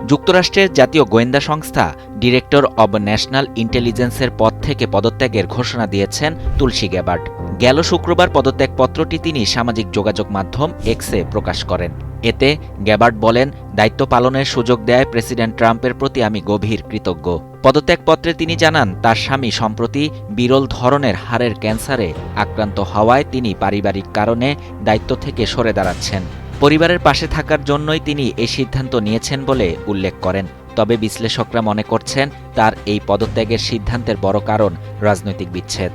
যুক্তরাষ্ট্রের জাতীয় গোয়েন্দা সংস্থা ডিরেক্টর অব ন্যাশনাল ইন্টেলিজেন্সের পদ থেকে পদত্যাগের ঘোষণা দিয়েছেন তুলসী গ্যাবার্ড। গেল শুক্রবার পদত্যাগপত্রটি তিনি সামাজিক যোগাযোগ মাধ্যম এক্সে প্রকাশ করেন। এতে গ্যাবার্ড বলেন, দায়িত্ব পালনের সুযোগ দেয় প্রেসিডেন্ট ট্রাম্পের প্রতি আমি গভীর কৃতজ্ঞ। পদত্যাগপত্রে তিনি জানান, তার স্বামী সম্প্রতি বিরল ধরনের হাড়ের ক্যান্সারে আক্রান্ত হওয়ায় তিনি পারিবারিক কারণে দায়িত্ব থেকে সরে দাঁড়াচ্ছেন। পরিবারের পাশে থাকার জন্যই তিনি এই সিদ্ধান্ত নিয়েছেন বলে উল্লেখ করেন। তবে বিশ্লেষকরা মনে করছেন, তার এই পদত্যাগের সিদ্ধান্তের বড় কারণ রাজনৈতিক বিচ্ছেদ।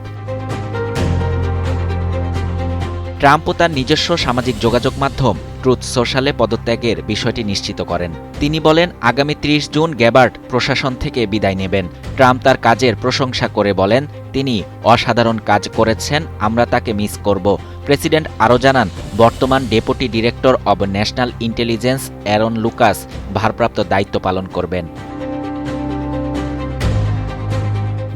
ট্রাম্পও তার নিজস্ব সামাজিক যোগাযোগ মাধ্যম ট্রুথ সোশ্যালে পদত্যাগের বিষয়টি নিশ্চিত করেন। তিনি বলেন, আগামী ৩০ জুন গ্যাবার্ড প্রশাসন থেকে বিদায় নেবেন। ট্রাম্প তার কাজের প্রশংসা করে বলেন, তিনি অসাধারণ কাজ করেছেন, আমরা তাকে মিস করব। প্রেসিডেন্ট আরও জানান, বর্তমান deputy director of national intelligence Aaron Lucas ভারপ্রাপ্ত দায়িত্ব পালন করবেন।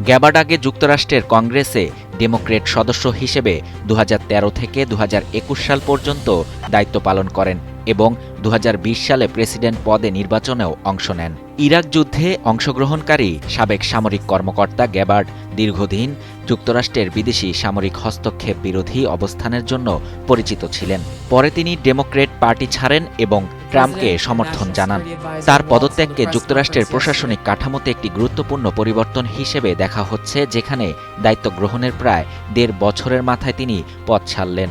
গ্যাবার্ড আগে যুক্তরাষ্ট্রের কংগ্রেসে ডেমোক্রেট সদস্য হিসেবে ২০১৩ থেকে ২০২১ সাল পর্যন্ত দায়িত্ব পালন করেন এবং ২০২০ সালে প্রেসিডেন্ট পদে নির্বাচনেও অংশ নেন। ইরাক যুদ্ধে অংশগ্রহণকারী সাবেক সামরিক কর্মকর্তা গ্যাবার্ড দীর্ঘদিন যুক্তরাষ্ট্রের বিদেশি সামরিক হস্তক্ষেপ বিরোধী অবস্থানের জন্য পরিচিত ছিলেন। পরে তিনি ডেমোক্রেট পার্টি ছাড়েন এবং ট্রাম্পকে সমর্থন জানান। তার পদত্যাগকে যুক্তরাষ্ট্রের প্রশাসনিক কাঠামোতে একটি গুরুত্বপূর্ণ পরিবর্তন হিসেবে দেখা হচ্ছে, যেখানে দায়িত্ব গ্রহণের প্রায় ১.৫ বছরের মাথায় তিনি পদ ছাড়লেন।